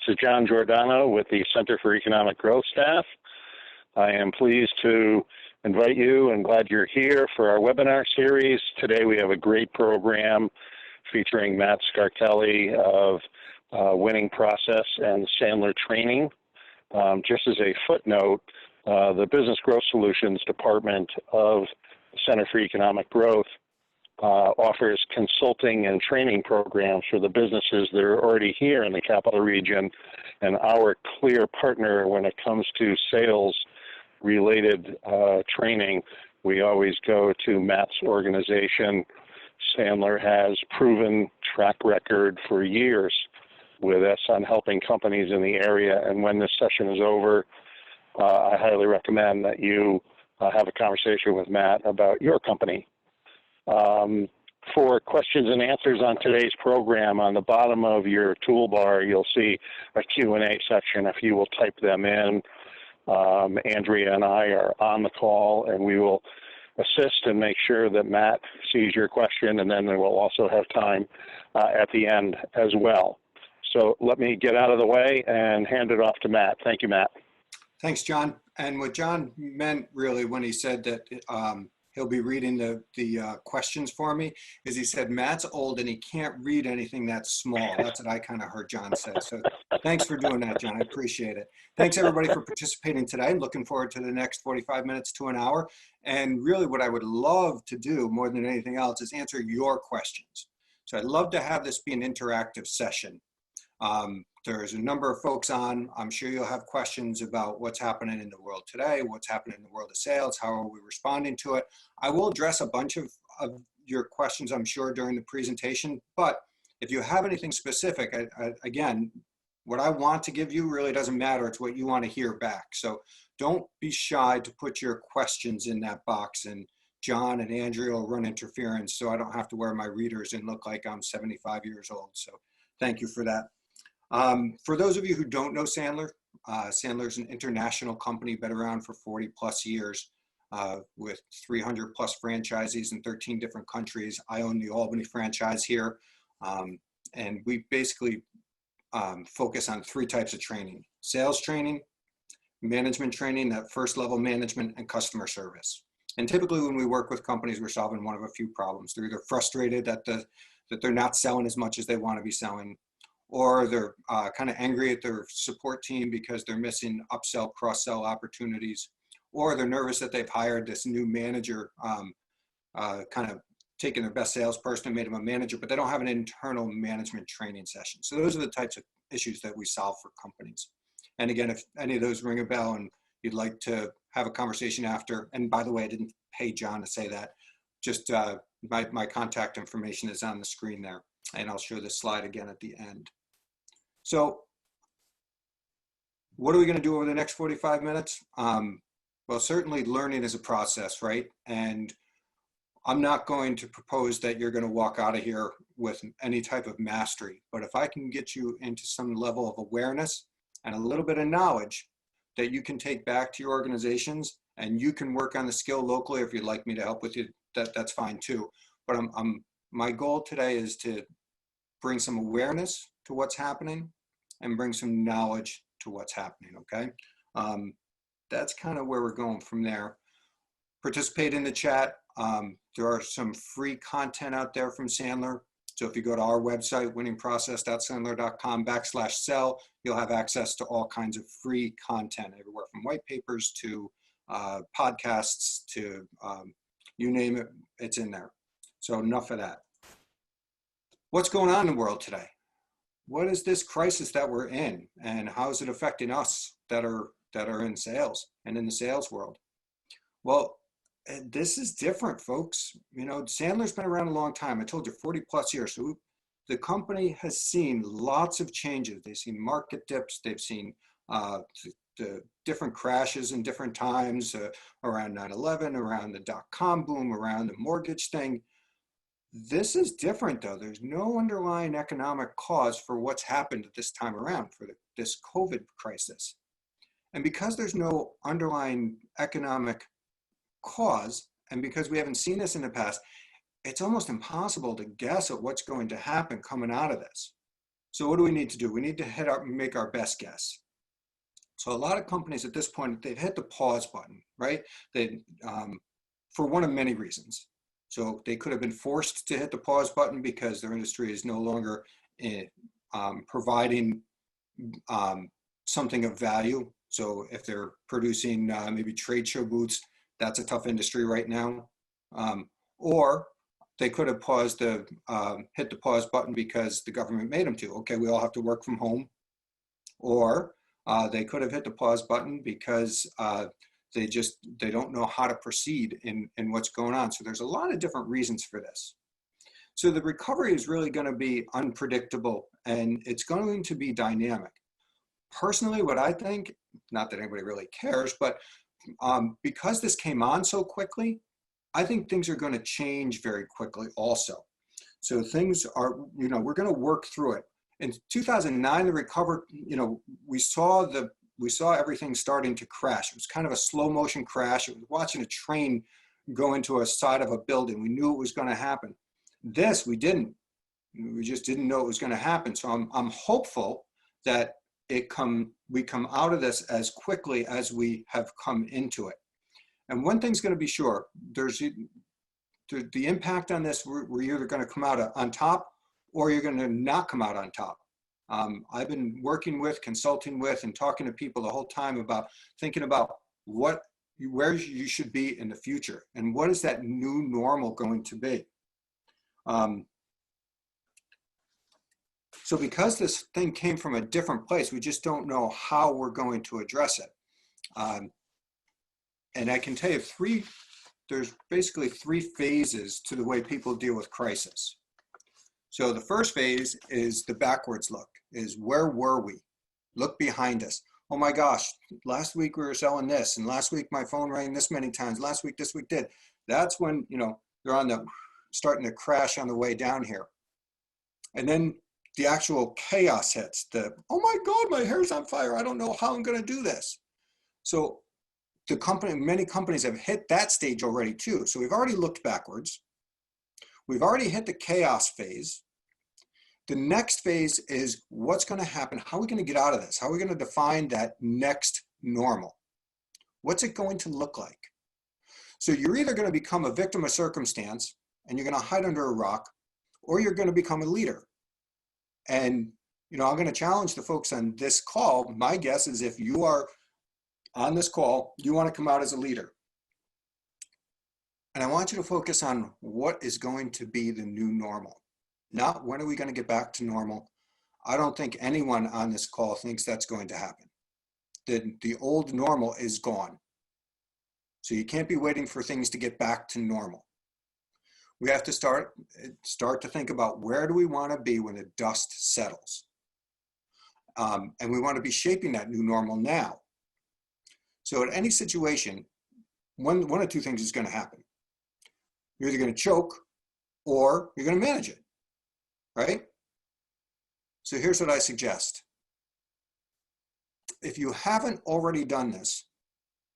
is John Giordano with the Center for Economic Growth staff. I am pleased to invite you and glad you're here for our webinar series. Today we have a great program featuring Matt Scarchilli of Winning Process and Sandler Training. Just as a footnote, the Business Growth Solutions Department of the Center for Economic Growth offers consulting and training programs for the businesses that are already here in the capital region, and our clear partner when it comes to sales-related training, we always go to Matt's organization. Sandler has proven track record for years with us on helping companies in the area, and when this session is over, I highly recommend that you have a conversation with Matt about your company. For questions and answers on today's program, on the bottom of your toolbar, you'll see a Q&A section. If you will type them in, Andrea and I are on the call, and we will assist and make sure that Matt sees your question, and then we'll also have time at the end as well. So let me get out of the way and hand it off to Matt. Thank you, Matt. Thanks, John. And what John meant really when he said that he'll be reading the questions for me is he said Matt's old and he can't read anything that's small. That's what I kind of heard John say. So thanks for doing that, John. I appreciate it. Thanks everybody for participating today. I'm looking forward to the next 45 minutes to an hour. And really what I would love to do more than anything else is answer your questions. So I'd love to have this be an interactive session. There's a number of folks on. I'm sure you'll have questions about what's happening in the world today, what's happening in the world of sales, how are we responding to it. I will address a bunch of your questions, I'm sure, during the presentation, but if you have anything specific, again, what I want to give you really doesn't matter. It's what you want to hear back. So don't be shy to put your questions in that box, and John and Andrea will run interference so I don't have to wear my readers and look like I'm 75 years old. So thank you for that. For those of you who don't know Sandler, Sandler is an international company, been around for 40 plus years with 300 plus franchisees in 13 different countries. I own the Albany franchise here, and we basically focus on three types of training: sales training, management training, that first level management, and customer service. And typically when we work with companies, we're solving one of a few problems. They're either frustrated that they're not selling as much as they want to be selling, or they're kind of angry at their support team because they're missing upsell, cross-sell opportunities, or they're nervous that they've hired this new manager, kind of taken their best salesperson and made him a manager, but they don't have an internal management training session. So those are the types of issues that we solve for companies. And again, if any of those ring a bell and you'd like to have a conversation after, and by the way, I didn't pay John to say that, just my contact information is on the screen there, and I'll show this slide again at the end. So what are we going to do over the next 45 minutes? Well, certainly learning is a process, right? And I'm not going to propose that you're going to walk out of here with any type of mastery, but if I can get you into some level of awareness and a little bit of knowledge that you can take back to your organizations, and you can work on the skill locally, if you'd like me to help with you, that's fine too. But my goal today is to bring some awareness to what's happening and bring some knowledge to what's happening, okay? That's kind of where we're going from there. Participate in the chat. There are some free content out there from Sandler. So if you go to our website, winningprocess.sandler.com/sell, you'll have access to all kinds of free content, everywhere from white papers to podcasts to you name it, it's in there. So enough of that. What's going on in the world today? What is this crisis that we're in, and how is it affecting us that are in sales and in the sales world? Well, this is different, folks. You know, Sandler's been around a long time. I told you 40 plus years. So the company has seen lots of changes. They've seen market dips. They've seen the different crashes in different times around 9/11, around the dot-com boom, around the mortgage thing. This is different, though. There's no underlying economic cause for what's happened at this time around for this COVID crisis. And because there's no underlying economic cause, and because we haven't seen this in the past, it's almost impossible to guess at what's going to happen coming out of this. So what do we need to do? We need to make our best guess. So a lot of companies at this point, they've hit the pause button, right? They, for one of many reasons. So they could have been forced to hit the pause button because their industry is no longer providing something of value. So if they're producing maybe trade show booths, that's a tough industry right now. Or they could have hit the pause button because the government made them to. Okay, we all have to work from home. Or they could have hit the pause button because they don't know how to proceed in what's going on. So there's a lot of different reasons for this. So the recovery is really going to be unpredictable and it's going to be dynamic. Personally, what I think, not that anybody really cares, but because this came on so quickly, I think things are going to change very quickly also. So things are, we're going to work through it. In 2009, the recovery, we saw everything starting to crash. It was kind of a slow motion crash. It was watching a train go into a side of a building. We knew it was going to happen. This, we didn't. We just didn't know it was going to happen. So I'm hopeful that we come out of this as quickly as we have come into it. And one thing's going to be sure, there's the impact on this, we're either going to come out on top or you're going to not come out on top. I've been working with, consulting with, and talking to people the whole time about thinking about where you should be in the future and what is that new normal going to be. So because this thing came from a different place, we just don't know how we're going to address it. And I can tell you there's basically three phases to the way people deal with crisis. So the first phase is the backwards look, is where were we? Look behind us. Oh my gosh, last week we were selling this, and last week my phone rang this many times, last week this week did. That's when, they're starting to crash on the way down here. And then the actual chaos hits, oh my God, my hair's on fire, I don't know how I'm gonna do this. So many companies have hit that stage already too. So we've already looked backwards. We've already hit the chaos phase. The next phase is what's going to happen? How are we going to get out of this? How are we going to define that next normal? What's it going to look like? So you're either going to become a victim of circumstance and you're going to hide under a rock, or you're going to become a leader. And, I'm going to challenge the folks on this call. My guess is if you are on this call, you want to come out as a leader. And I want you to focus on what is going to be the new normal, not when are we going to get back to normal. I don't think anyone on this call thinks that's going to happen. The old normal is gone. So you can't be waiting for things to get back to normal. We have to start to think about where do we want to be when the dust settles. And we want to be shaping that new normal now. So at any situation, one of two things is going to happen. You're either going to choke or you're going to manage it, right? So here's what I suggest. If you haven't already done this,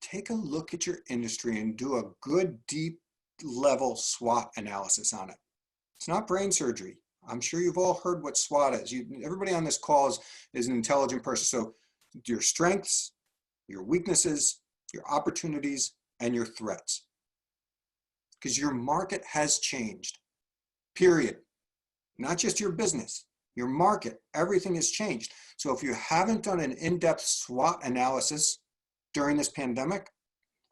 take a look at your industry and do a good deep level SWOT analysis on it. It's not brain surgery. I'm sure you've all heard what SWOT is. Everybody on this call is an intelligent person. So your strengths, your weaknesses, your opportunities, and your threats. Because your market has changed, period. Not just your business, your market, everything has changed. So if you haven't done an in-depth SWOT analysis during this pandemic,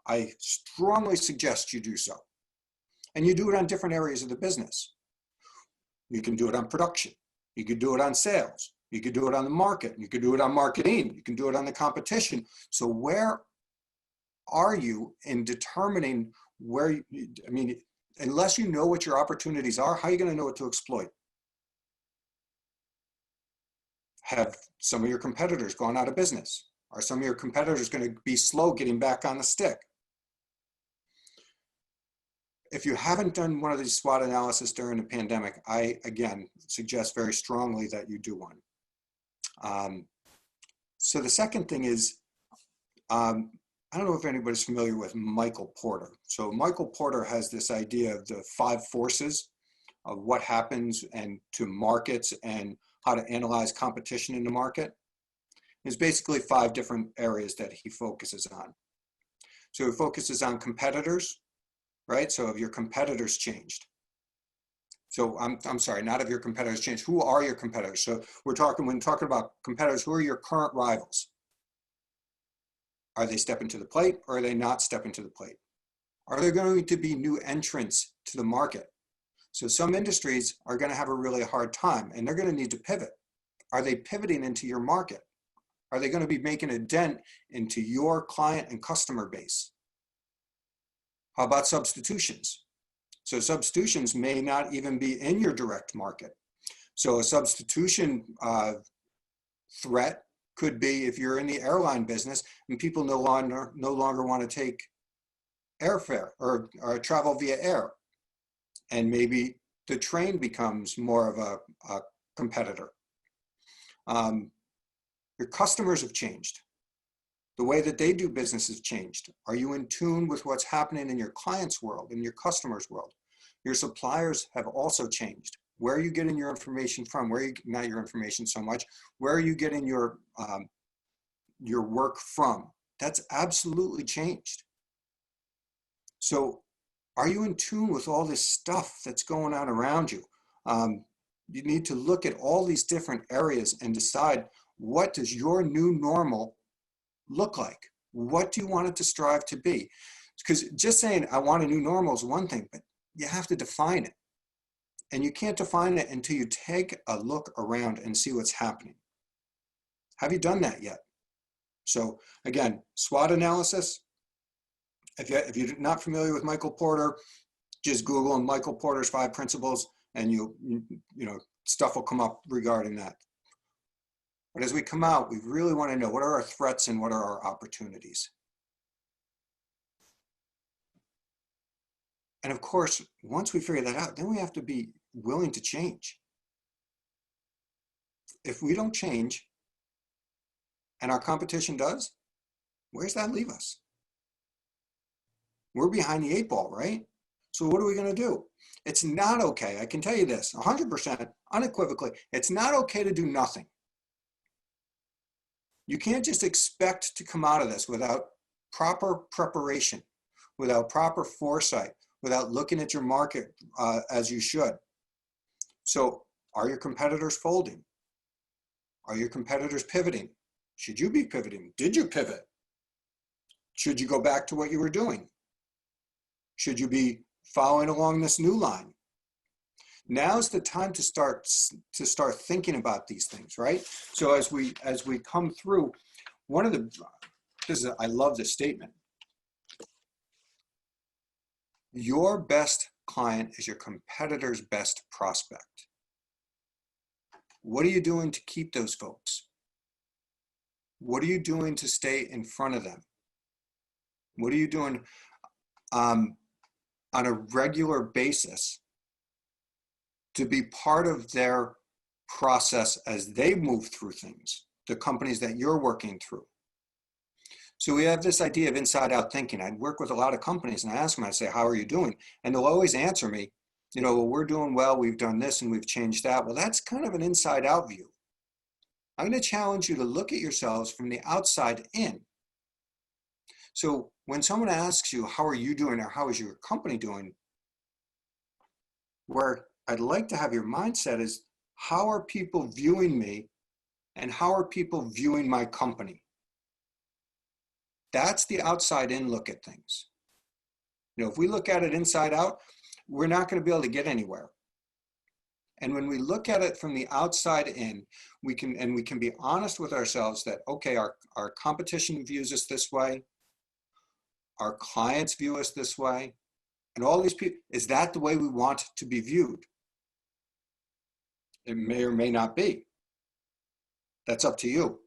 I strongly suggest you do so. And you do it on different areas of the business. You can do it on production. You could do it on sales. You could do it on the market. You could do it on marketing. You can do it on the competition. So where are you in determining unless you know what your opportunities are, how are you going to know what to exploit? Have some of your competitors gone out of business? Are some of your competitors going to be slow getting back on the stick? If you haven't done one of these SWOT analysis during the pandemic, I, again, suggest very strongly that you do one. So the second thing is, I don't know if anybody's familiar with Michael Porter. So Michael Porter has this idea of the 5 forces of what happens to markets and how to analyze competition in the market. There's basically 5 different areas that he focuses on. So he focuses on competitors, right? So have your competitors changed? So I'm sorry, not have your competitors changed. Who are your competitors? So when talking about competitors, who are your current rivals? Are they stepping to the plate or are they not stepping to the plate? Are there going to be new entrants to the market? So some industries are going to have a really hard time and they're going to need to pivot. Are they pivoting into your market? Are they going to be making a dent into your client and customer base? How about substitutions? So substitutions may not even be in your direct market. So a substitution threat could be if you're in the airline business and people no longer want to take airfare or travel via air. And maybe the train becomes more of a competitor. Your customers have changed. The way that they do business has changed. Are you in tune with what's happening in your client's world, in your customer's world? Your suppliers have also changed. Where are you getting your information from? Not your information so much, where are you getting your work from? That's absolutely changed. So are you in tune with all this stuff that's going on around you? You need to look at all these different areas and decide, what does your new normal look like? What do you want it to strive to be? Because just saying, I want a new normal is one thing, but you have to define it. And you can't define it until you take a look around and see what's happening. Have you done that yet? So again, SWOT analysis. If you're not familiar with Michael Porter, just Google Michael Porter's 5 principles and you know, stuff will come up regarding that. But as we come out, we really want to know, what are our threats and what are our opportunities? And of course, once we figure that out, then we have to be willing to change. If we don't change and our competition does, where's that leave us? We're behind the 8 ball, right? So what are we going to do? It's not okay. I can tell you this 100% unequivocally. It's not okay to do nothing. You can't just expect to come out of this without proper preparation, without proper foresight, without looking at your market as you should. So are your competitors folding? Are your competitors pivoting? Should you be pivoting? Did you pivot? Should you go back to what you were doing? Should you be following along this new line? Now's the time to start thinking about these things, right? So as we come through, I love this statement. Your best client is your competitor's best prospect. What are you doing to keep those folks? What are you doing to stay in front of them? What are you doing on a regular basis to be part of their process as they move through things, the companies that you're working through? So we have this idea of inside out thinking. I work with a lot of companies and I ask them, I say, how are you doing? And they'll always answer me, you know, well, we're doing well, we've done this and we've changed that. Well, that's kind of an inside out view. I'm going to challenge you to look at yourselves from the outside in. So when someone asks you, how are you doing, or how is your company doing? Where I'd like to have your mindset is, how are people viewing me and how are people viewing my company? That's the outside in look at things. You know, if we look at it inside out, we're not going to be able to get anywhere. And when we look at it from the outside in, we can be honest with ourselves that, okay, our competition views us this way, our clients view us this way, and all these people, is that the way we want to be viewed? It may or may not be. That's up to you.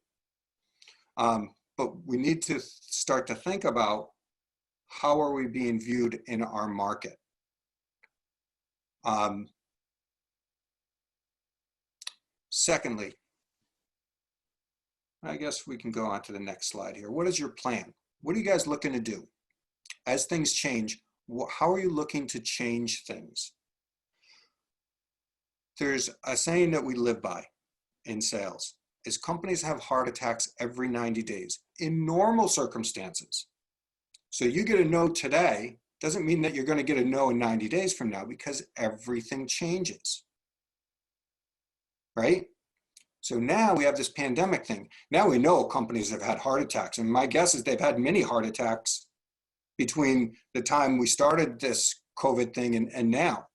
But we need to start to think about, how are we being viewed in our market? Secondly, I guess we can go on to the next slide here. What is your plan? What are you guys looking to do? As things change, how are you looking to change things? There's a saying that we live by, in sales is companies have heart attacks every 90 days in normal circumstances. So you get a no today doesn't mean that you're going to get a no in 90 days from now, because everything changes, right? So now we have this pandemic thing. Now we know companies have had heart attacks, and my guess is they've had many heart attacks between the time we started this COVID thing and now.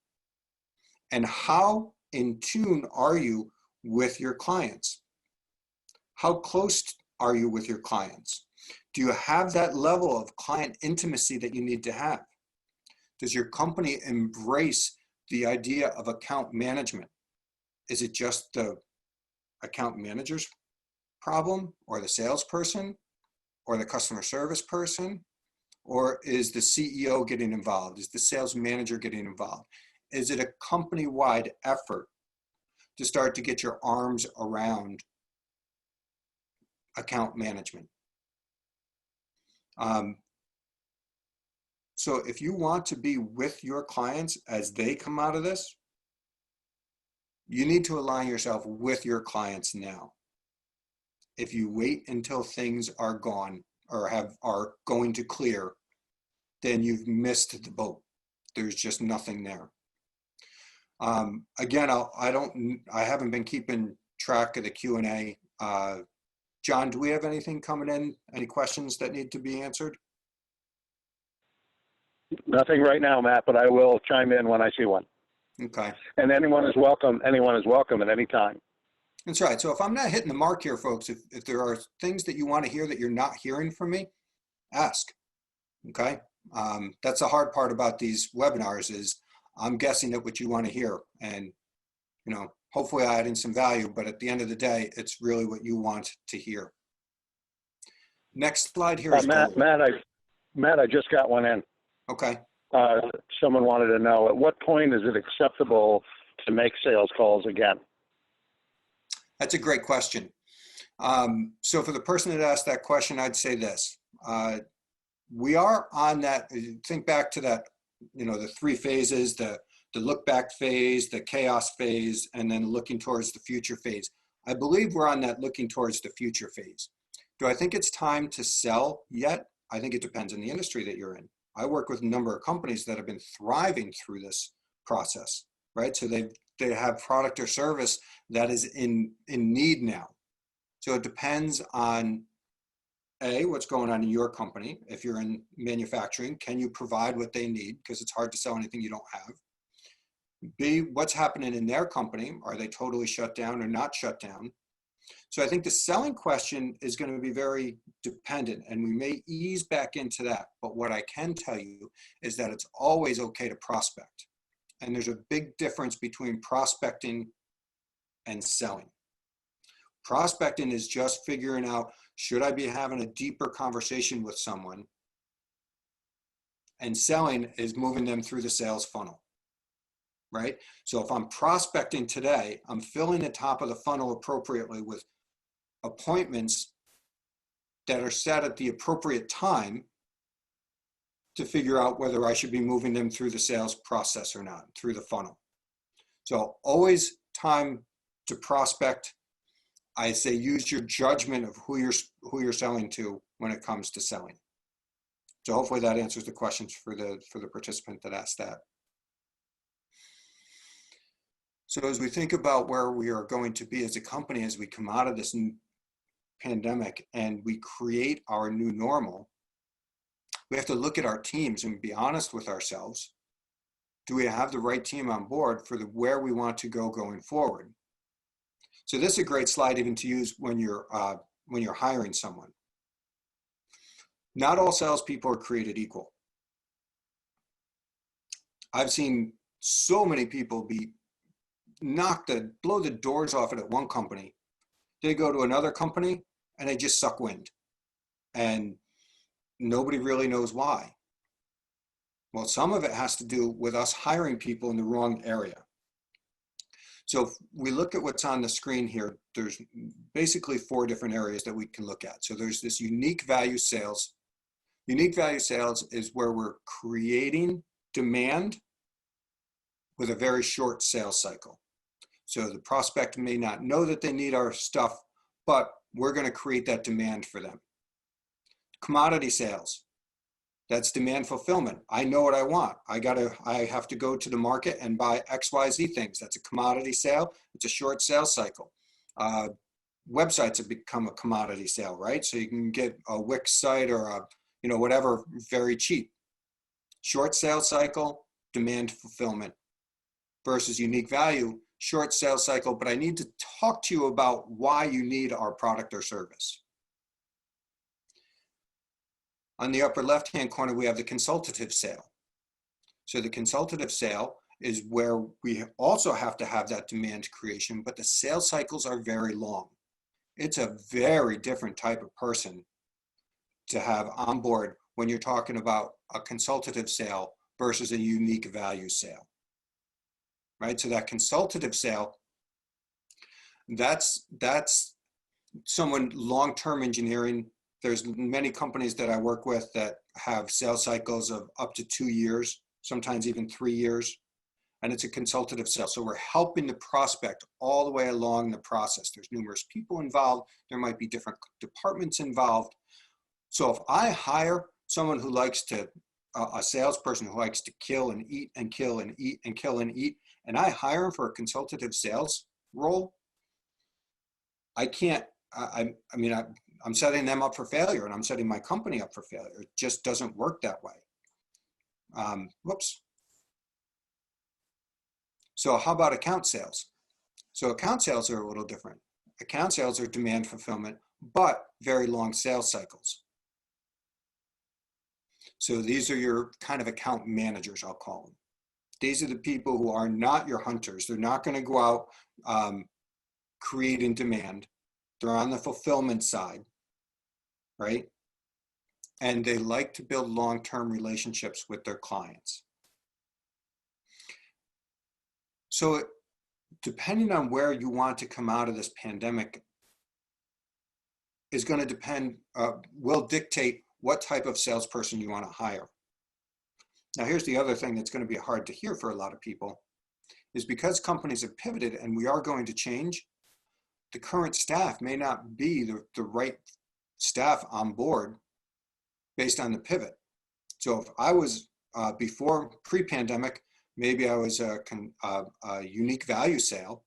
And how in tune are you with your clients? How close are you with your clients? Do you have that level of client intimacy that you need to have? Does your company embrace the idea of account management? Is it just the account manager's problem, or the salesperson, or the customer service person? Or is the CEO getting involved? Is the sales manager getting involved? Is it a company-wide effort to start to get your arms around account management? So if you want to be with your clients as they come out of this, you need to align yourself with your clients now. If you wait until things are gone or are going to clear, then you've missed the boat. There's just nothing there. Again, I haven't been keeping track of the Q&A. John, do we have anything coming in? Any questions that need to be answered? Nothing right now, Matt, but I will chime in when I see one. Okay. And anyone is welcome. Anyone is welcome at any time. That's right. So if I'm not hitting the mark here, folks, if there are things that you want to hear that you're not hearing from me, ask. Okay. That's the hard part about these webinars is I'm guessing at what you want to hear, and hopefully I add in some value, but at the end of the day, it's really what you want to hear. Next slide here is Matt, I just got one in. Okay. Someone wanted to know, at what point is it acceptable to make sales calls again? That's a great question. So for the person that asked that question, I'd say this. We are on that, think back to that, the three phases, the look back phase, the chaos phase, and then looking towards the future phase. I believe we're on that looking towards the future phase. Do I think it's time to sell yet? I think it depends on the industry that you're in. I work with a number of companies that have been thriving through this process, right? So they have product or service that is in need now. So it depends on A, what's going on in your company. If you're in manufacturing, can you provide what they need? Because it's hard to sell anything you don't have. B, what's happening in their company? Are they totally shut down or not shut down? So I think the selling question is going to be very dependent, and we may ease back into that. But what I can tell you is that it's always okay to prospect. And there's a big difference between prospecting and selling. Prospecting is just figuring out, should I be having a deeper conversation with someone? And selling is moving them through the sales funnel, right? So if I'm prospecting today, I'm filling the top of the funnel appropriately with appointments that are set at the appropriate time to figure out whether I should be moving them through the sales process or not, through the funnel. So always time to prospect. I say use your judgment of who you're selling to when it comes to selling. So hopefully that answers the questions for the participant that asked that. So as we think about where we are going to be as a company as we come out of this pandemic and we create our new normal, we have to look at our teams and be honest with ourselves. Do we have the right team on board for where we want to go going forward? So this is a great slide even to use when you're hiring someone. Not all salespeople are created equal. I've seen so many people blow the doors off it at one company. They go to another company and they just suck wind. And nobody really knows why. Well, some of it has to do with us hiring people in the wrong area. So if we look at what's on the screen here, there's basically 4 different areas that we can look at. So there's this unique value sales. Unique value sales is where we're creating demand with a very short sales cycle. So the prospect may not know that they need our stuff, but we're going to create that demand for them. Commodity sales. That's demand fulfillment. I know what I want. I have to go to the market and buy XYZ things. That's a commodity sale. It's a short sales cycle. Websites have become a commodity sale, right? So you can get a Wix site or a, whatever, very cheap. Short sales cycle, demand fulfillment versus unique value, short sales cycle, but I need to talk to you about why you need our product or service. On the upper left-hand corner, we have the consultative sale. So the consultative sale is where we also have to have that demand creation, but the sales cycles are very long. It's a very different type of person to have on board when you're talking about a consultative sale versus a unique value sale, right? So that consultative sale, that's someone long-term engineering. There's many companies that I work with that have sales cycles of up to 2 years, sometimes even 3 years, and it's a consultative sale. So we're helping the prospect all the way along the process. There's numerous people involved. There might be different departments involved. So if I hire someone who likes to, a salesperson who likes to kill and eat and kill and eat and kill and eat, and I hire him for a consultative sales role, I'm setting them up for failure, and I'm setting my company up for failure. It just doesn't work that way. Whoops. So how about account sales? So account sales are a little different. Account sales are demand fulfillment, but very long sales cycles. So these are your kind of account managers, I'll call them. These are the people who are not your hunters. They're not going to go out creating demand. They're on the fulfillment side, right? And they like to build long-term relationships with their clients. So depending on where you want to come out of this pandemic is going to depend, will dictate what type of salesperson you want to hire. Now, here's the other thing that's going to be hard to hear for a lot of people is because companies have pivoted and we are going to change, the current staff may not be the right staff on board based on the pivot. So if I was before pre-pandemic, maybe I was a unique value sale,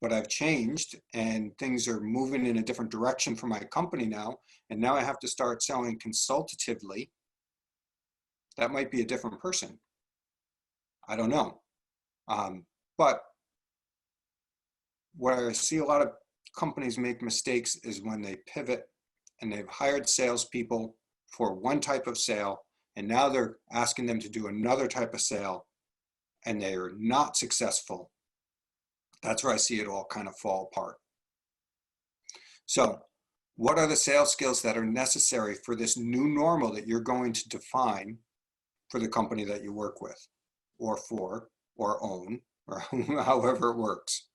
but I've changed and things are moving in a different direction for my company now. And now I have to start selling consultatively. That might be a different person. I don't know. But where I see a lot of companies make mistakes is when they pivot and they've hired salespeople for one type of sale, and now they're asking them to do another type of sale, and they are not successful. That's where I see it all kind of fall apart. So what are the sales skills that are necessary for this new normal that you're going to define for the company that you work with or for or own or however it works?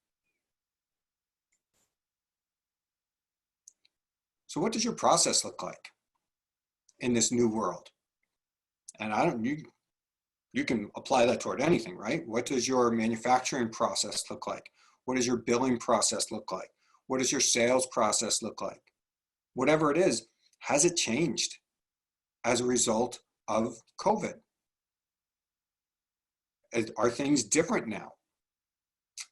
So what does your process look like in this new world? And you can apply that toward anything, right? What does your manufacturing process look like? What does your billing process look like? What does your sales process look like? Whatever it is, has it changed as a result of COVID? Are things different now?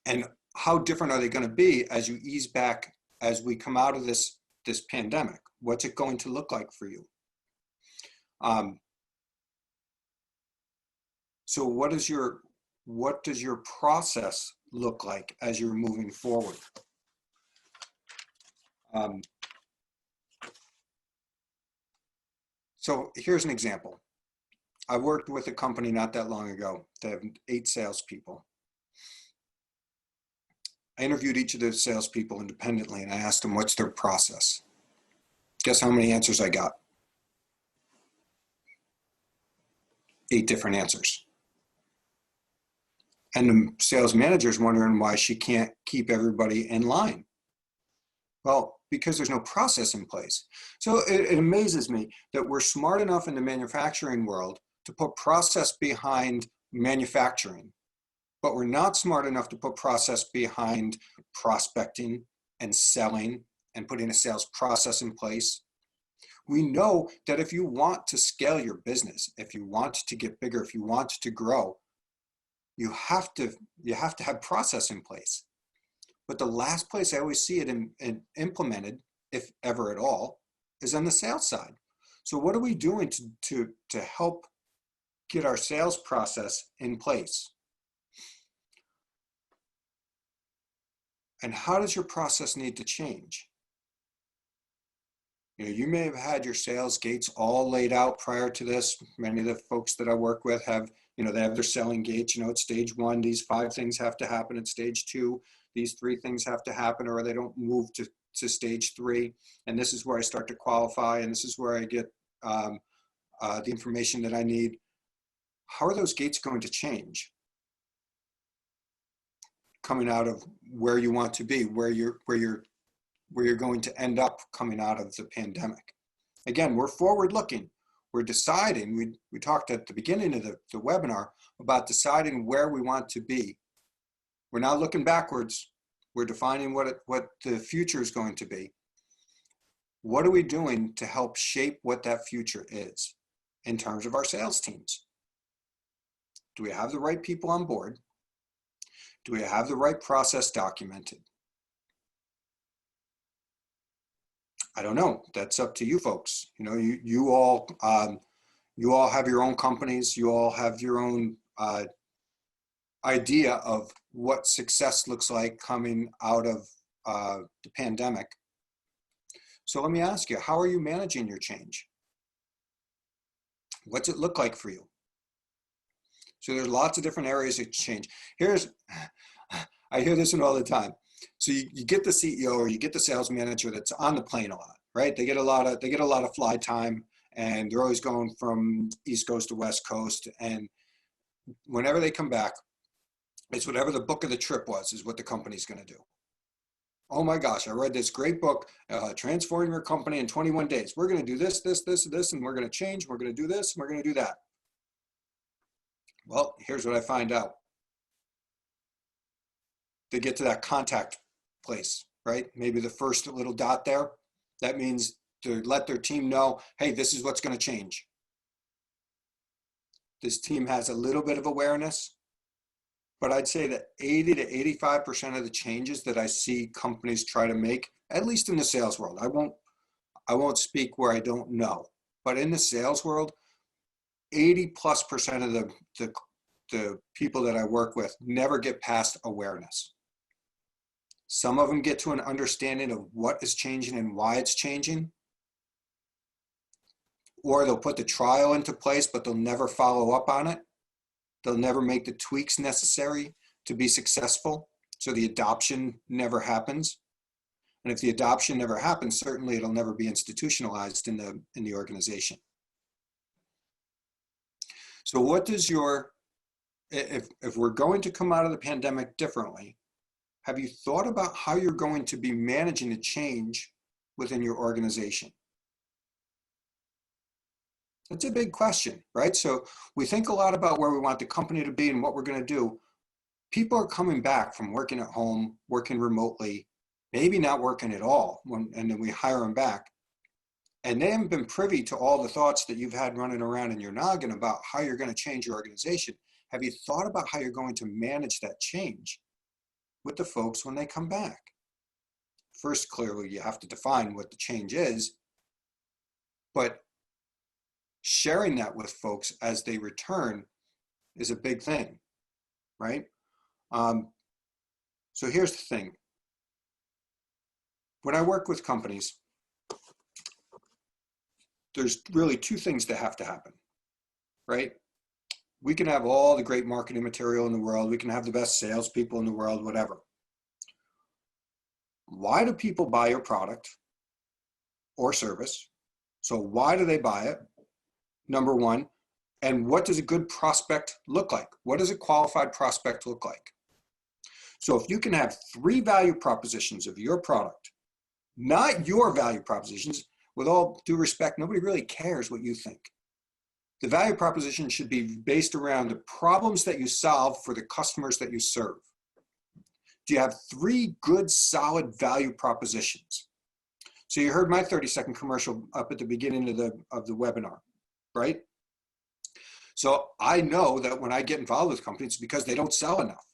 And how different are they going to be as you ease back, as we come out of this pandemic? What's it going to look like for you? So what does your process look like as you're moving forward? So here's an example. I worked with a company not that long ago. They have 8 salespeople. I interviewed each of the salespeople independently and I asked them what's their process. Guess how many answers I got? 8 different answers. And the sales manager's wondering why she can't keep everybody in line. Well, because there's no process in place. So it amazes me that we're smart enough in the manufacturing world to put process behind manufacturing, but we're not smart enough to put process behind prospecting and selling and putting a sales process in place. We know that if you want to scale your business, if you want to get bigger, if you want to grow, you have to have process in place. But the last place I always see it implemented, if ever at all, is on the sales side. So what are we doing to help get our sales process in place? And how does your process need to change? You know, you may have had your sales gates all laid out prior to this. Many of the folks that I work with have, you know, they have their selling gates. You know, at stage 1, these 5 things have to happen. At stage 2, these 3 things have to happen, or they don't move to stage 3. And this is where I start to qualify, and this is where I get the information that I need. How are those gates going to change coming out of where you want to be, where you're going to end up coming out of the pandemic? Again, we're forward looking. We're deciding, we talked at the beginning of the webinar about deciding where we want to be. We're not looking backwards. We're defining what the future is going to be. What are we doing to help shape what that future is in terms of our sales teams? Do we have the right people on board? Do we have the right process documented? I don't know. That's up to you folks. You know, you all have your own companies. You all have your own idea of what success looks like coming out of the pandemic. So let me ask you, how are you managing your change? What's it look like for you? So there's lots of different areas of change. I hear this one all the time. So you get the CEO or you get the sales manager that's on the plane a lot, right? They get a lot of fly time, and they're always going from East Coast to West Coast. And whenever they come back, it's whatever the book of the trip was, is what the company's going to do. Oh my gosh, I read this great book, Transforming Your Company in 21 Days. We're going to do this, this, this, this, and we're going to change. We're going to do this, and we're going to do that. Well, here's what I find out. They get to that contact place, right? Maybe the first little dot there. That means to let their team know, hey, this is what's going to change. This team has a little bit of awareness, but I'd say that 80 to 85% of the changes that I see companies try to make, at least in the sales world, I won't speak where I don't know, but in the sales world, 80+% of the people that I work with never get past awareness. Some of them get to an understanding of what is changing and why it's changing, or they'll put the trial into place, but they'll never follow up on it. They'll never make the tweaks necessary to be successful, so the adoption never happens. And if the adoption never happens, certainly it'll never be institutionalized in the organization. So what does if we're going to come out of the pandemic differently, have you thought about how you're going to be managing the change within your organization? That's a big question, right? So we think a lot about where we want the company to be and what we're going to do. People are coming back from working at home, working remotely, maybe not working at all, and then we hire them back. And they haven't been privy to all the thoughts that you've had running around in your noggin about how you're going to change your organization. Have you thought about how you're going to manage that change with the folks when they come back? First, clearly, you have to define what the change is, but sharing that with folks as they return is a big thing, right? So here's the thing. When I work with companies, there's really 2 things that have to happen, right? We can have all the great marketing material in the world. We can have the best salespeople in the world, whatever. Why do people buy your product or service? So why do they buy it? Number 1. And what does a good prospect look like? What does a qualified prospect look like? So if you can have 3 value propositions of your product, not your value propositions, with all due respect, nobody really cares what you think. The value proposition should be based around the problems that you solve for the customers that you serve. Do you have 3 good, solid value propositions? So you heard my 30-second commercial up at the beginning of the webinar, right? So I know that when I get involved with companies, it's because they don't sell enough.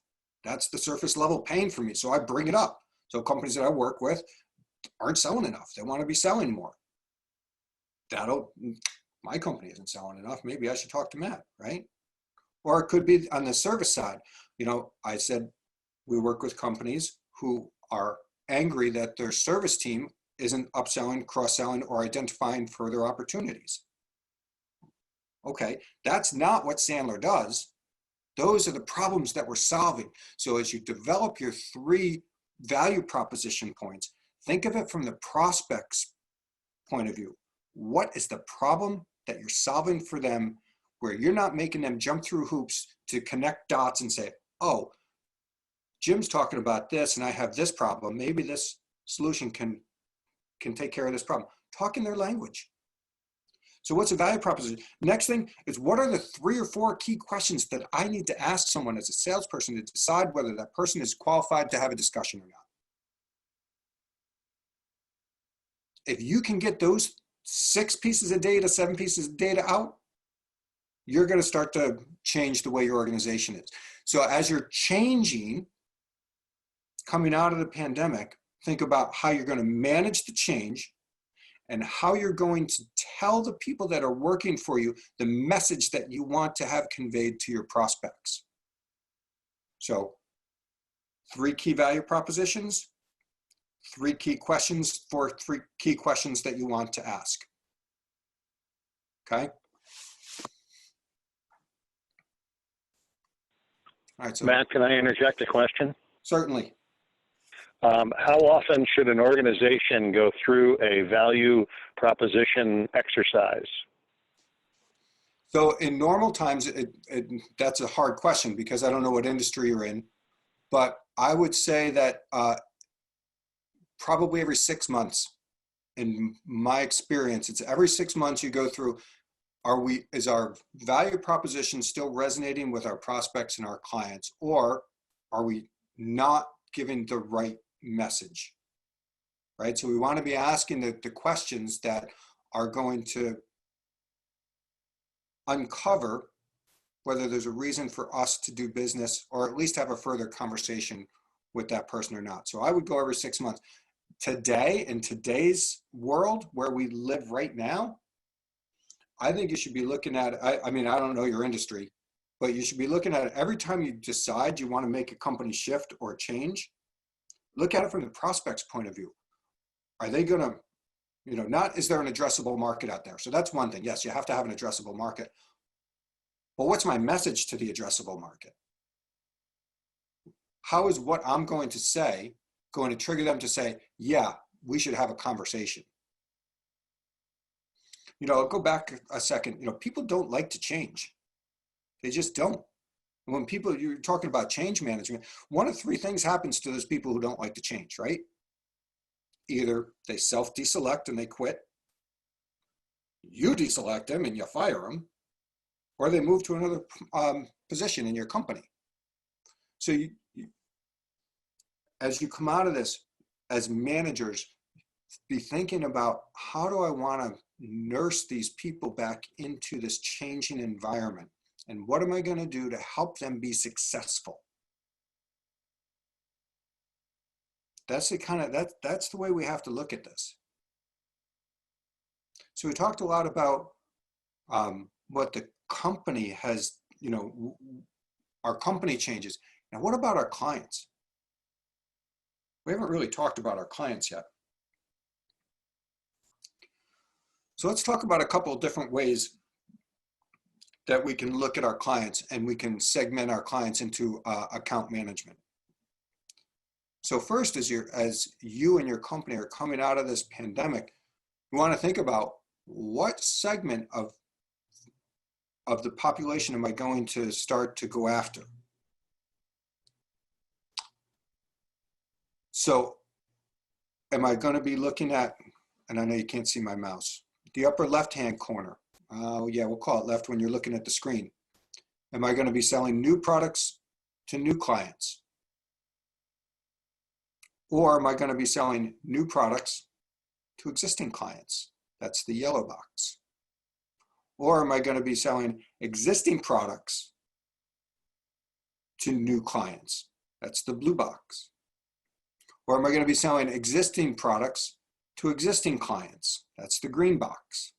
That's the surface level pain for me. So I bring it up. So companies that I work with aren't selling enough. They want to be selling more. My company isn't selling enough. Maybe I should talk to Matt, right? Or it could be on the service side. You know, I said we work with companies who are angry that their service team isn't upselling, cross-selling, or identifying further opportunities. Okay, that's not what Sandler does. Those are the problems that we're solving. So as you develop your 3 value proposition points, think of it from the prospect's point of view. What is the problem that you're solving for them where you're not making them jump through hoops to connect dots and say, oh, Jim's talking about this and I have this problem. Maybe this solution can take care of this problem. Talk in their language. So what's a value proposition? Next thing is, what are the 3 or 4 key questions that I need to ask someone as a salesperson to decide whether that person is qualified to have a discussion or not? If you can get those 6 pieces of data, 7 pieces of data out, you're going to start to change the way your organization is. So as you're changing, coming out of the pandemic, think about how you're going to manage the change and how you're going to tell the people that are working for you the message that you want to have conveyed to your prospects. So 3 key value propositions, 3 key questions for 3 key questions that you want to ask. Okay? All right, so Matt, can I interject a question? certainly. How often should an organization go through a value proposition exercise? So in normal times, that's a hard question because I don't know what industry you're in, but I would say that probably every 6 months. In my experience, it's every 6 months you go through, is our value proposition still resonating with our prospects and our clients, or are we not giving the right message, right? So we want to be asking the questions that are going to uncover whether there's a reason for us to do business or at least have a further conversation with that person or not. So I would go every 6 months. Today, in today's world where we live right now, I think you should be looking at, I mean, I don't know your industry, but you should be looking at it every time you decide you want to make a company shift or change. Look at it from the prospect's point of view. Are they going to, not is there an addressable market out there? So that's one thing. Yes, you have to have an addressable market. But what's my message to the addressable market? How is what I'm going to say going to trigger them to say, yeah, we should have a conversation? I'll go back a second. People don't like to change. They just don't. When you're talking about change management, one of 3 things happens to those people who don't like to change, right? Either they self-deselect and they quit, you deselect them and you fire them, or they move to another position in your company. So as you come out of this, as managers, be thinking about, how do I want to nurse these people back into this changing environment? And what am I going to do to help them be successful? That's that's the way we have to look at this. So we talked a lot about what the company has, our company changes. Now, what about our clients? We haven't really talked about our clients yet. So let's talk about a couple of different ways that we can look at our clients, and we can segment our clients into account management. So first, as you and your company are coming out of this pandemic, you want to think about, what segment of the population am I going to start to go after? So am I going to be looking at, and I know you can't see my mouse, the upper left-hand corner, Yeah, we'll call it left when you're looking at the screen. Am I going to be selling new products to new clients? Or am I going to be selling new products to existing clients? That's the yellow box. Or am I going to be selling existing products to new clients? That's the blue box. Or am I going to be selling existing products to existing clients? That's the green box.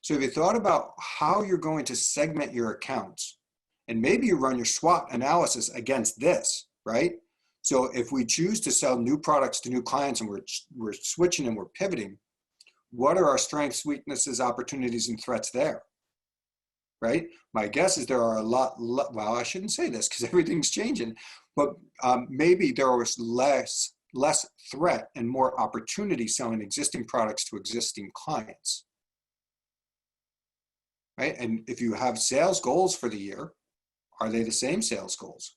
So have you thought about how you're going to segment your accounts? And maybe you run your SWOT analysis against this, right? So if we choose to sell new products to new clients and we're switching and we're pivoting, what are our strengths, weaknesses, opportunities, and threats there, right? My guess is there are a lot, well, I shouldn't say this because everything's changing, but maybe there was less threat and more opportunity selling existing products to existing clients, right? And if you have sales goals for the year, are they the same sales goals?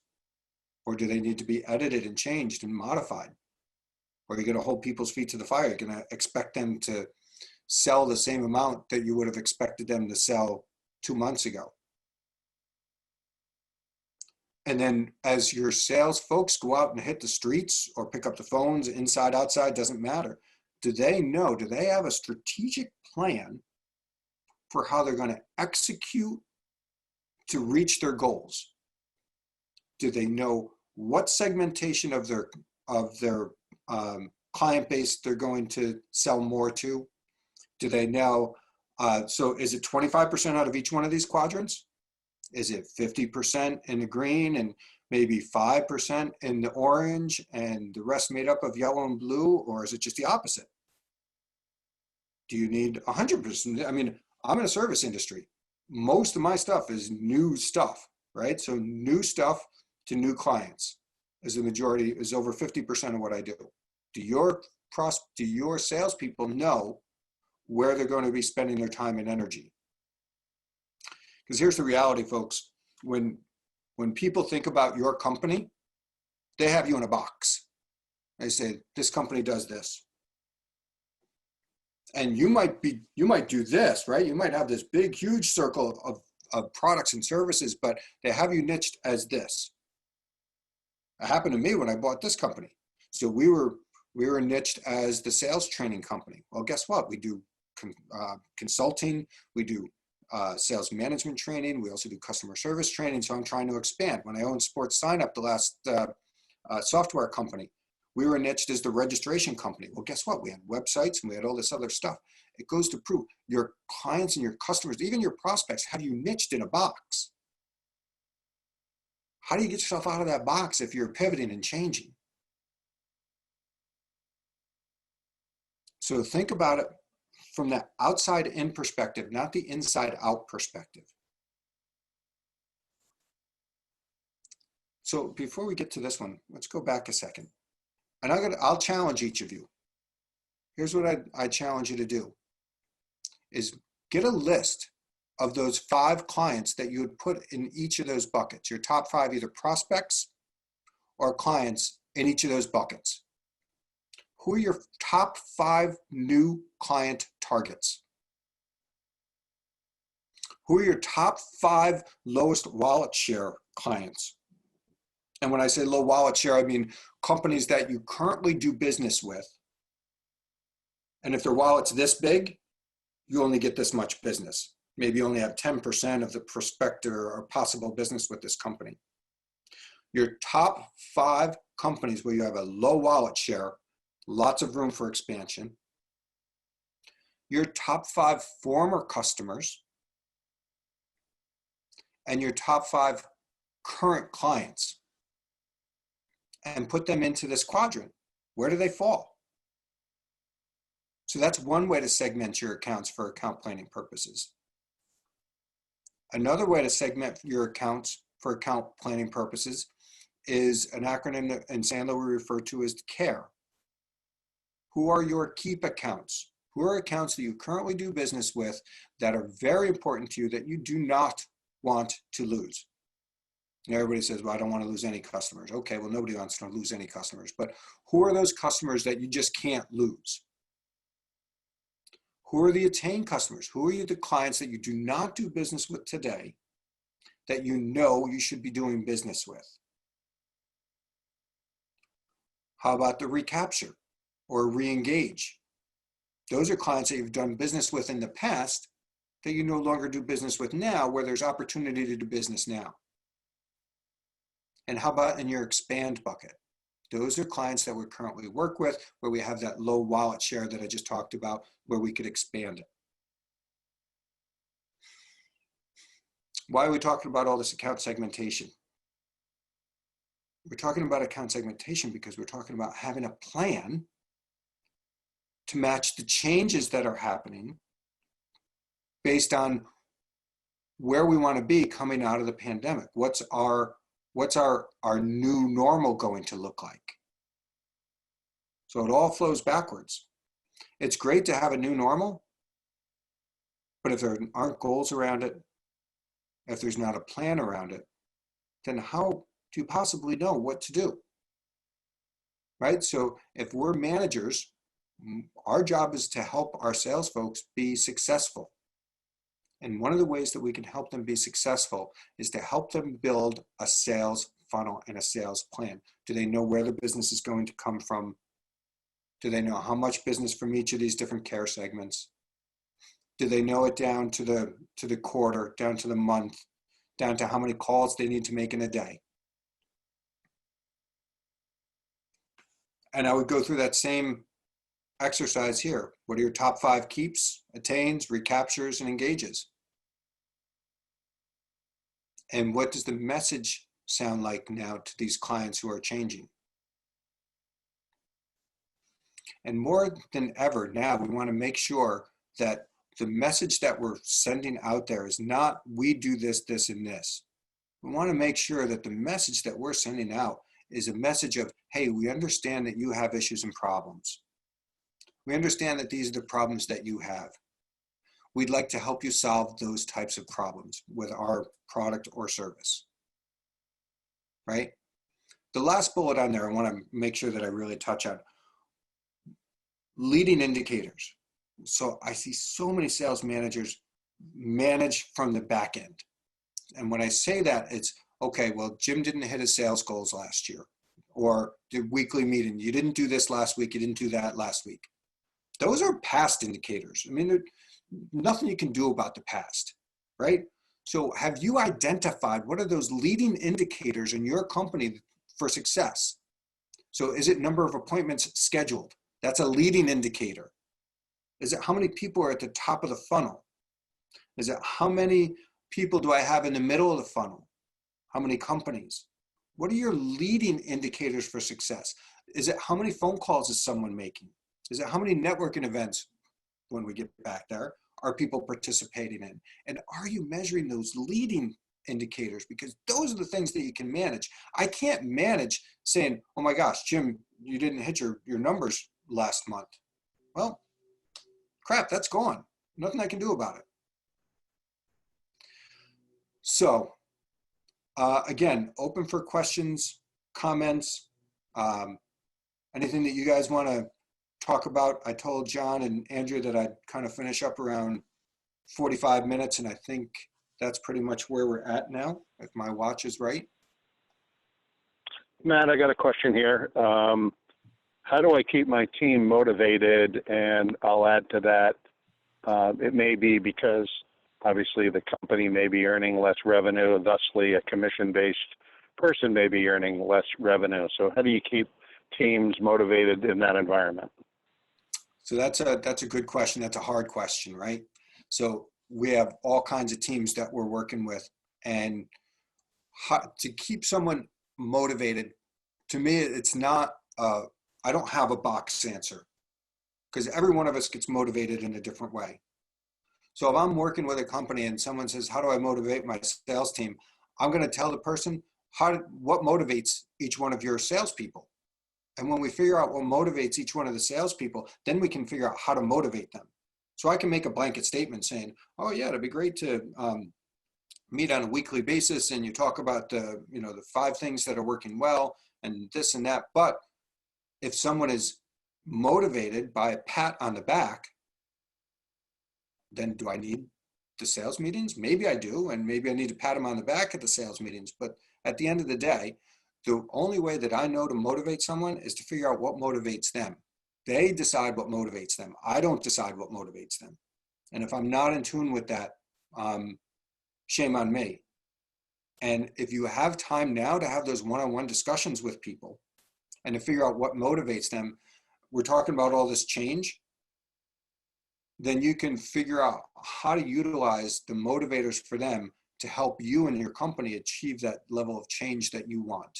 Or do they need to be edited and changed and modified? Or are you going to hold people's feet to the fire? You're going to expect them to sell the same amount that you would have expected them to sell 2 months ago. And then as your sales folks go out and hit the streets or pick up the phones, inside, outside, doesn't matter. Do they know, do they have a strategic plan for how they're going to execute to reach their goals? Do they know what segmentation of their client base they're going to sell more to? Do they know, so is it 25% out of each one of these quadrants? Is it 50% in the green and maybe 5% in the orange and the rest made up of yellow and blue? Or is it just the opposite? Do you need 100%? I mean, I'm in a service industry. Most of my stuff is new stuff, right? So new stuff to new clients is the majority, is over 50% of what I do. Do your salespeople know where they're going to be spending their time and energy? Because here's the reality, folks. When people think about your company, they have you in a box. They say, this company does this. And you might do this, right? You might have this big, huge circle of products and services, but they have you niched as this. It happened to me when I bought this company. So we were niched as the sales training company. Well, guess what? We do consulting, we do sales management training, we also do customer service training. So I'm trying to expand. When I owned Sports Sign Up, the last software company, we were niched as the registration company. Well, guess what? We had websites and we had all this other stuff. It goes to prove your clients and your customers, even your prospects, have you niched in a box. How do you get yourself out of that box if you're pivoting and changing? So think about it from the outside in perspective, not the inside out perspective. So before we get to this one, let's go back a second. And I'll challenge each of you. Here's what I challenge you to do, is get a list of those 5 clients that you would put in each of those buckets, your top 5 either prospects or clients in each of those buckets. Who are your top 5 new client targets? Who are your top 5 lowest wallet share clients? And when I say low wallet share, I mean companies that you currently do business with. And if their wallet's this big, you only get this much business. Maybe you only have 10% of the prospective or possible business with this company. Your top 5 companies where you have a low wallet share, lots of room for expansion. Your top 5 former customers and your top 5 current clients, and put them into this quadrant. Where do they fall? So that's one way to segment your accounts for account planning purposes. Another way to segment your accounts for account planning purposes is an acronym that in Sandler we refer to as CARE. Who are your keep accounts? Who are accounts that you currently do business with that are very important to you that you do not want to lose? And everybody says, well, I don't want to lose any customers. Okay, well, nobody wants to lose any customers, but who are those customers that you just can't lose? Who are the attained customers? Who are the clients that you do not do business with today that you know you should be doing business with? How about the recapture or re-engage? Those are clients that you've done business with in the past that you no longer do business with now, where there's opportunity to do business now. And how about in your expand bucket? Those are clients that we currently work with, where we have that low wallet share that I just talked about, where we could expand it. Why are we talking about all this account segmentation? We're talking about account segmentation because we're talking about having a plan to match the changes that are happening based on where we want to be coming out of the pandemic. What's our new normal going to look like? So it all flows backwards. It's great to have a new normal, but if there aren't goals around it, if there's not a plan around it, then how do you possibly know what to do? Right? So if we're managers, our job is to help our sales folks be successful. And one of the ways that we can help them be successful is to help them build a sales funnel and a sales plan. Do they know where the business is going to come from? Do they know how much business from each of these different care segments? Do they know it down to the quarter, down to the month, down to how many calls they need to make in a day? And I would go through that same exercise here. What are your top 5 keeps, attains, recaptures, and engages? And what does the message sound like now to these clients who are changing? And more than ever now, we want to make sure that the message that we're sending out there is not, we do this, this, and this. We want to make sure that the message that we're sending out is a message of, hey, we understand that you have issues and problems. We understand that these are the problems that you have. We'd like to help you solve those types of problems with our product or service, right? The last bullet on there, I want to make sure that I really touch on leading indicators. So I see so many sales managers manage from the back end. And when I say that, it's, okay, well, Jim didn't hit his sales goals last year, or the weekly meeting. You didn't do this last week. You didn't do that last week. Those are past indicators. I mean, nothing you can do about the past, right? So have you identified what are those leading indicators in your company for success? So is it number of appointments scheduled? That's a leading indicator. Is it how many people are at the top of the funnel? Is it how many people do I have in the middle of the funnel? How many companies? What are your leading indicators for success? Is it how many phone calls is someone making? Is it how many networking events, when we get back there, are people participating in? And are you measuring those leading indicators? Because those are the things that you can manage. I can't manage saying, oh my gosh, Jim, you didn't hit your numbers last month. Well, crap, that's gone. Nothing I can do about it. So again, open for questions, comments, anything that you guys want to talk about. I told John and Andrea that I'd kind of finish up around 45 minutes, and I think that's pretty much where we're at now, if my watch is right. Matt, I got a question here. How do I keep my team motivated? And I'll add to that, it may be because obviously the company may be earning less revenue, thusly a commission-based person may be earning less revenue. So how do you keep teams motivated in that environment? So that's a good question. That's a hard question, right? So we have all kinds of teams that we're working with, and to keep someone motivated, to me, it's not, I don't have a box answer, because every one of us gets motivated in a different way. So if I'm working with a company and someone says, how do I motivate my sales team? I'm going to tell the person what motivates each one of your salespeople. And when we figure out what motivates each one of the salespeople, then we can figure out how to motivate them. So I can make a blanket statement saying, oh yeah, it'd be great to meet on a weekly basis and you talk about the 5 things that are working well and this and that. But if someone is motivated by a pat on the back, then do I need the sales meetings? Maybe I do, and maybe I need to pat them on the back at the sales meetings. But at the end of the day, the only way that I know to motivate someone is to figure out what motivates them. They decide what motivates them. I don't decide what motivates them. And if I'm not in tune with that, shame on me. And if you have time now to have those one-on-one discussions with people and to figure out what motivates them, we're talking about all this change, then you can figure out how to utilize the motivators for them to help you and your company achieve that level of change that you want.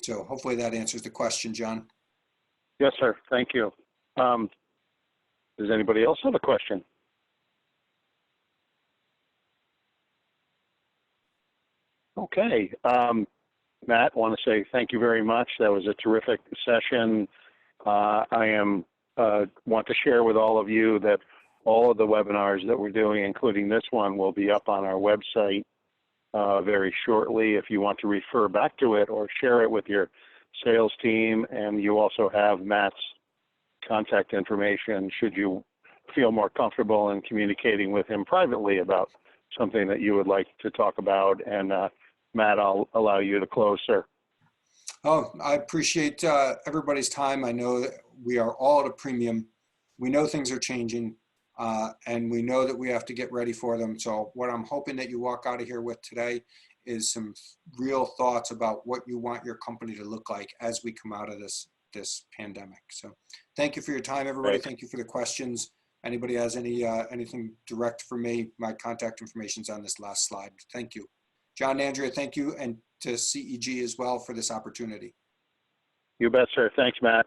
So hopefully that answers the question, John. Yes, sir. Thank you. Does anybody else have a question? Okay. Matt, want to say thank you very much. That was a terrific session. I want to share with all of you that all of the webinars that we're doing, including this one, will be up on our website very shortly if you want to refer back to it or share it with your sales team. And you also have Matt's contact information should you feel more comfortable in communicating with him privately about something that you would like to talk about. And Matt, I'll allow you to close, sir. Oh, I appreciate everybody's time. I know that we are all at a premium. We know things are changing, and we know that we have to get ready for them. So what I'm hoping that you walk out of here with today is some real thoughts about what you want your company to look like as we come out of this pandemic. So thank you for your time, everybody. Right. Thank you for the questions. Anybody has anything direct for me, my contact information is on this last slide. Thank you. John and Andrea, thank you, and to CEG as well for this opportunity. You bet, sir. Thanks, Matt.